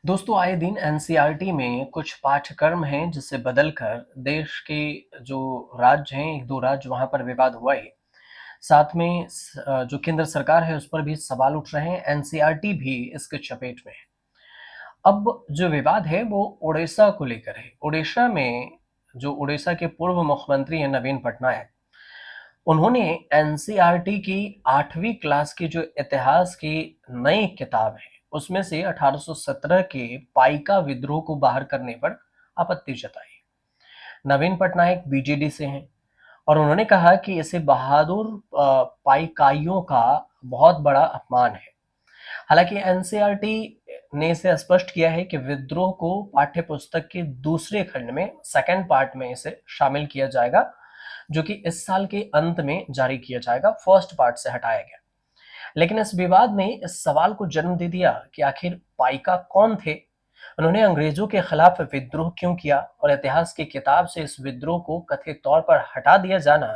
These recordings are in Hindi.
दोस्तों आए दिन एनसीईआरटी में कुछ पाठ्यक्रम हैं जिसे बदलकर देश के जो राज्य हैं, 1-2 राज्य वहाँ पर विवाद हुआ ही। साथ में जो केंद्र सरकार है उस पर भी सवाल उठ रहे हैं, एनसीईआरटी भी इसके चपेट में है। अब जो विवाद है वो ओडिशा को लेकर है। ओडिशा में जो ओडिशा के पूर्व मुख्यमंत्री हैं नवीन पटनायक, उन्होंने एनसीईआरटी की 8वीं क्लास की जो इतिहास की नई किताब है, उसमें से 1817 के पाइका विद्रोह को बाहर करने पर आपत्ति जताई। नवीन पटनायक बीजेडी से हैं और उन्होंने कहा कि इसे बहादुर पाइकाइयों का बहुत बड़ा अपमान है। हालांकि एनसीईआरटी ने इसे स्पष्ट किया है कि विद्रोह को पाठ्य पुस्तक के दूसरे खंड में सेकंड पार्ट में इसे शामिल किया जाएगा, जो कि इस साल के अंत में जारी किया जाएगा। फर्स्ट पार्ट से हटाया गया। लेकिन इस विवाद ने इस सवाल को जन्म दे दिया कि आखिर पाइका कौन थे, उन्होंने अंग्रेजों के खिलाफ विद्रोह क्यों किया और इतिहास की किताब से इस विद्रोह को कथित तौर पर हटा दिया जाना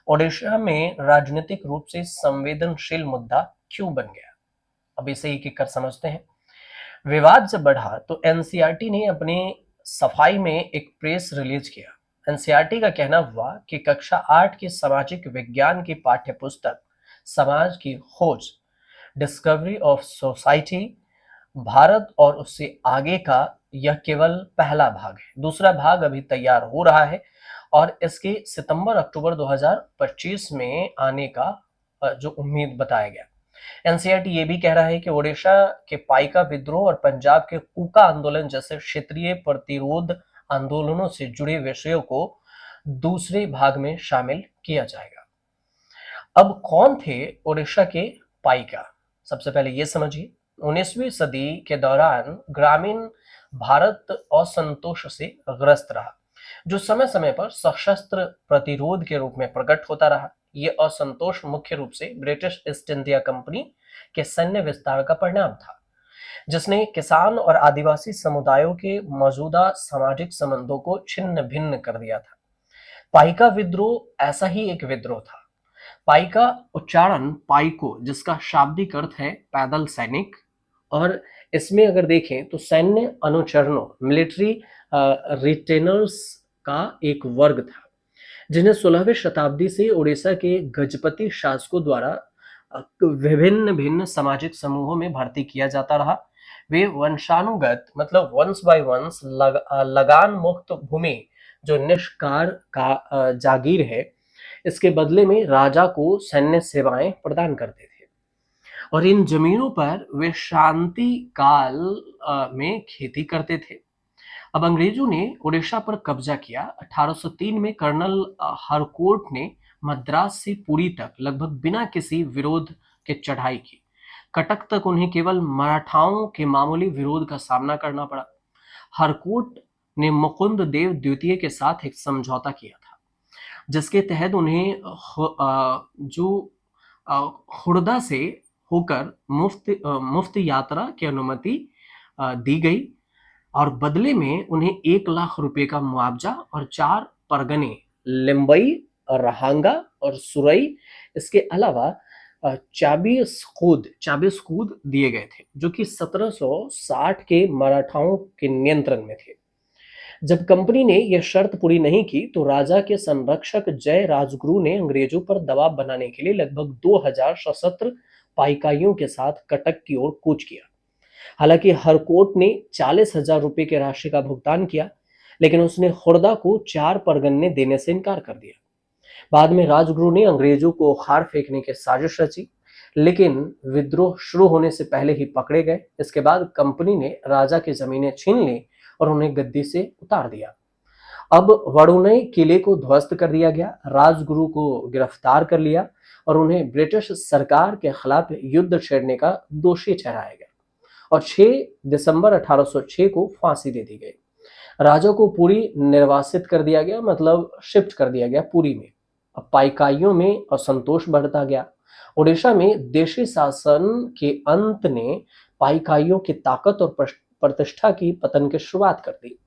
ओडिशा में राजनीतिक रूप से संवेदनशील मुद्दा क्यों बन गया। अब इसे एक एक कर समझते हैं। विवाद जब बढ़ा तो एनसीईआरटी ने अपनी सफाई में एक प्रेस रिलीज किया। एनसीईआरटी का कहना हुआ कि कक्षा 8 की सामाजिक विज्ञान की पाठ्य पुस्तक समाज की खोज, डिस्कवरी ऑफ सोसाइटी, भारत और उससे आगे का यह केवल पहला भाग है। दूसरा भाग अभी तैयार हो रहा है और इसके सितंबर-अक्टूबर 2025 में आने का जो उम्मीद बताया गया। एनसीईआरटी ये भी कह रहा है कि ओडिशा के पाइका विद्रोह और पंजाब के कूका आंदोलन जैसे क्षेत्रीय प्रतिरोध आंदोलनों से जुड़े विषयों को दूसरे भाग में शामिल किया जाएगा। अब कौन थे ओडिशा के पाइका? सबसे पहले ये समझिए, 19वीं सदी के दौरान ग्रामीण भारत असंतोष से ग्रस्त रहा, जो समय समय पर सशस्त्र प्रतिरोध के रूप में प्रकट होता रहा। ये असंतोष मुख्य रूप से ब्रिटिश ईस्ट इंडिया कंपनी के सैन्य विस्तार का परिणाम था, जिसने किसान और आदिवासी समुदायों के मौजूदा सामाजिक संबंधों को छिन्न भिन्न कर दिया था। पाइका विद्रोह ऐसा ही एक विद्रोह था। पाई का उच्चारण पाइको, जिसका शाब्दिक अर्थ है पैदल सैनिक, और इसमें अगर देखें तो सैन्य अनुचरणों, मिलिट्री रिटेनर्स का एक वर्ग था, जिन्हें 16वीं शताब्दी से उड़ीसा के गजपति शासकों द्वारा विभिन्न भिन्न सामाजिक समूहों में भर्ती किया जाता रहा। वे वंशानुगत मतलब वंश बाय वंश लगान मुक्त भूमि, जो निष्कार का जागीर है, इसके बदले में राजा को सैन्य सेवाएं प्रदान करते थे और इन जमीनों पर वे शांति काल में खेती करते थे। अब अंग्रेजों ने उड़ीसा पर कब्जा किया। 1803 में कर्नल हरकोर्ट ने मद्रास से पुरी तक लगभग बिना किसी विरोध के चढ़ाई की। कटक तक उन्हें केवल मराठाओं के मामूली विरोध का सामना करना पड़ा। हरकोर्ट ने मुकुंद देव द्वितीय के साथ एक समझौता किया था, जिसके तहत उन्हें जो खुर्दा से होकर मुफ्त यात्रा की अनुमति दी गई और बदले में उन्हें 1 लाख रुपए का मुआवजा और 4 परगने लिम्बई, रहांगा और सुरई, इसके अलावा चाबीस कूद दिए गए थे, जो कि 1760 के मराठाओं के नियंत्रण में थे। जब कंपनी ने यह शर्त पूरी नहीं की तो राजा के संरक्षक जय राजगुरु ने अंग्रेजों पर दबाव बनाने के लिए लगभग 2000 सशस्त्र पाइकाइयों के साथ कटक की ओर कूच किया। हालांकि हरकोर्ट ने 40,000 रुपए की राशि का भुगतान किया, लेकिन उसने खुर्दा को 4 परगने देने से इनकार कर दिया। बाद में राजगुरु ने अंग्रेजों को उखाड़ फेंकने की साजिश रची, लेकिन विद्रोह शुरू होने से पहले ही पकड़े गए। इसके बाद कंपनी ने राजा की जमीनें छीन ली और उन्हें गद्दी से उतार दिया। अब वरुणई किले को ध्वस्त कर दिया गया, राजगुरु को गिरफ्तार कर लिया और उन्हें ब्रिटिश सरकार के खिलाफ युद्ध छेड़ने का दोषी ठहराया गया और 6 दिसंबर 1806 को फांसी दे दी गई। राजा को पुरी निर्वासित कर दिया गया, मतलब शिफ्ट कर दिया गया पुरी में। अब पाइकाइयों में असंतोष बढ़ता गया। उड़ीसा में देशी शासन के अंत ने पाइकाइयों की ताकत और प्रतिष्ठा की पतन की शुरुआत कर दी।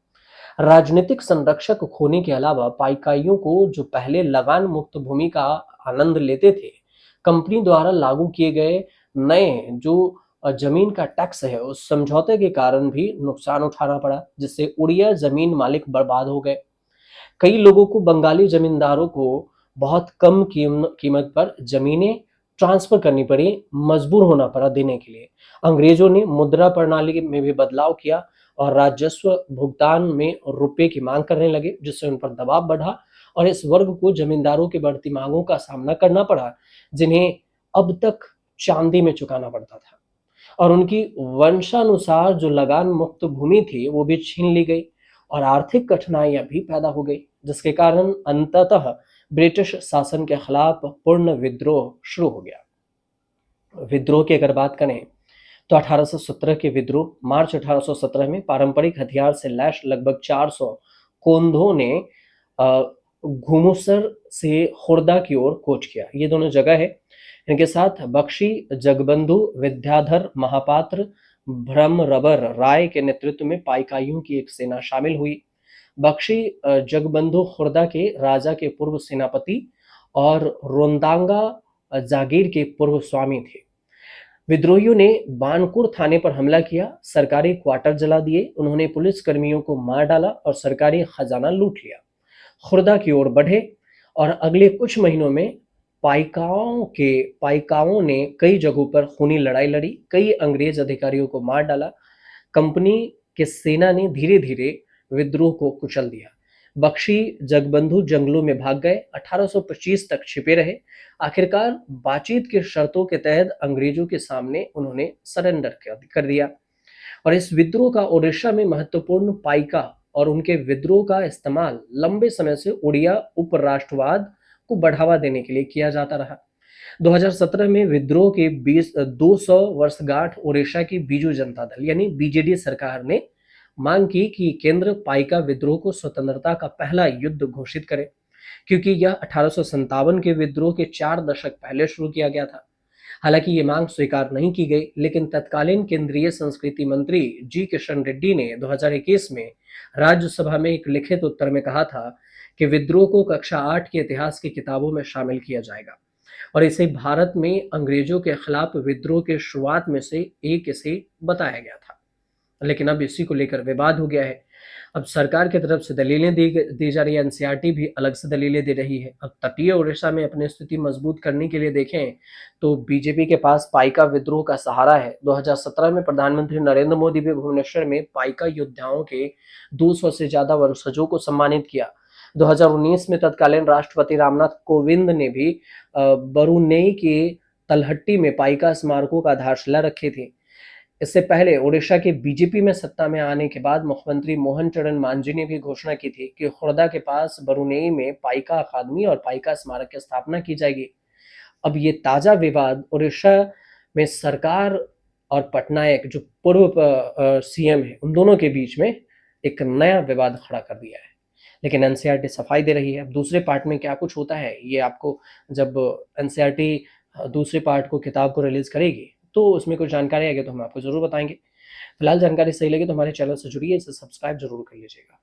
राजनीतिक संरक्षक होने के अलावा पाइकाइयों को, जो पहले लगान मुक्त भूमि का आनंद लेते थे, कंपनी द्वारा लागू किए गए नए जो जमीन का टैक्स है उस समझौते के कारण भी नुकसान उठाना पड़ा, जिससे उड़िया जमीन मालिक बर्बाद हो गए। कई लोगों को बंगाली जमींदारों को बहुत कम कीमत पर जमीनें ट्रांसफर करनी पड़ी, मजबूर होना पड़ा देने के लिए। अंग्रेजों ने मुद्रा प्रणाली में भी बदलाव किया और राजस्व भुगतान में रुपए की मांग करने लगे, जिससे उन पर दबाव बढ़ा और इस वर्ग को जमींदारों की बढ़ती मांगों का सामना करना पड़ा, जिन्हें अब तक चांदी में चुकाना पड़ता था। और उनकी वंशानुसार जो लगान मुक्त भूमि थी वो भी छीन ली गई और आर्थिक कठिनाइयां भी पैदा हो गई, जिसके कारण अंततः ब्रिटिश शासन के खिलाफ पूर्ण विद्रोह शुरू हो गया। विद्रोह की अगर बात करें तो 1817 के विद्रोह मार्च 1817 में पारंपरिक हथियार से लैस लगभग 400 कोंधों ने घुमुसर से खुर्दा की ओर कूच किया। ये दोनों जगह है। इनके साथ बख्शी, जगबंधु, विद्याधर महापात्र, ब्रह्मरबर राय के नेतृत्व में पाइकाइयों की एक सेना शामिल हुई। बख्शी जगबंधु खुर्दा के राजा के पूर्व सेनापति और रोंदांगा जागीर के पूर्व स्वामी थे। विद्रोहियों ने बानपुर थाने पर हमला किया, सरकारी क्वार्टर जला दिए, उन्होंने पुलिस कर्मियों को मार डाला और सरकारी खजाना लूट लिया। खुर्दा की ओर बढ़े और अगले कुछ महीनों में पाइकाओं ने कई जगहों पर खूनी लड़ाई लड़ी, कई अंग्रेज अधिकारियों को मार डाला। कंपनी के सेना ने धीरे धीरे विद्रोह को कुचल दिया। बख्शी जगबंधु जंगलों में भाग गए, 1825 तक छिपे रहे। आखिरकार बातचीत की शर्तों के तहत अंग्रेजों के सामने उन्होंने सरेंडर कर दिया और इस विद्रोह का ओडिशा में महत्वपूर्ण पाइका और उनके विद्रोह का इस्तेमाल लंबे समय से उड़िया उपराष्ट्रवाद को बढ़ावा देने के लिए किया जाता रहा। 2017 में विद्रोह के 200 वर्षगांठ ओडिशा की बीजू जनता दल यानी बीजेडी सरकार ने मांग की कि केंद्र पाइका विद्रोह को स्वतंत्रता का पहला युद्ध घोषित करे, क्योंकि यह 1857 के विद्रोह के 4 दशक पहले शुरू किया गया था। हालांकि ये मांग स्वीकार नहीं की गई, लेकिन तत्कालीन केंद्रीय संस्कृति मंत्री जी किशन रेड्डी ने 2021 में राज्यसभा में एक लिखित उत्तर में कहा था कि विद्रोह को कक्षा 8 के इतिहास की किताबों में शामिल किया जाएगा और इसे भारत में अंग्रेजों के खिलाफ विद्रोह के शुरुआत में से एक इसे बताया गया था। लेकिन अब इसी को लेकर विवाद हो गया है। अब सरकार की तरफ से दलीलें दी जा रही है, एनसीईआरटी भी अलग से दलीलें दे रही है। अब तटीय ओडिशा में अपनी स्थिति मजबूत करने के लिए देखें तो बीजेपी के पास पाइका विद्रोह का सहारा है। 2017 में प्रधानमंत्री नरेंद्र मोदी भी भुवनेश्वर में पाइका योद्धाओं के 200 से ज्यादा वंशजों को सम्मानित किया। 2019 में तत्कालीन राष्ट्रपति रामनाथ कोविंद ने भी बरुनेई के तलहट्टी में पाइका स्मारकों का आधारशिला रखी थी। इससे पहले ओडिशा के बीजेपी में सत्ता में आने के बाद मुख्यमंत्री मोहन चरण मांझी ने भी घोषणा की थी कि खुर्दा के पास बरुनेई में पाइका अकादमी और पाइका स्मारक की स्थापना की जाएगी। अब ये ताजा विवाद ओडिशा में सरकार और पटनायक जो पूर्व सीएम है उन दोनों के बीच में एक नया विवाद खड़ा कर दिया है। लेकिन एनसीईआरटी सफाई दे रही है। अब दूसरे पार्ट में क्या कुछ होता है ये आपको जब एनसीईआरटी दूसरे पार्ट को किताब को रिलीज करेगी तो उसमें कुछ जानकारी आएगी तो हम आपको जरूर बताएंगे। फिलहाल जानकारी सही लगी तो हमारे चैनल से जुड़िए, इसे सब्सक्राइब जरूर कर लीजिएगा।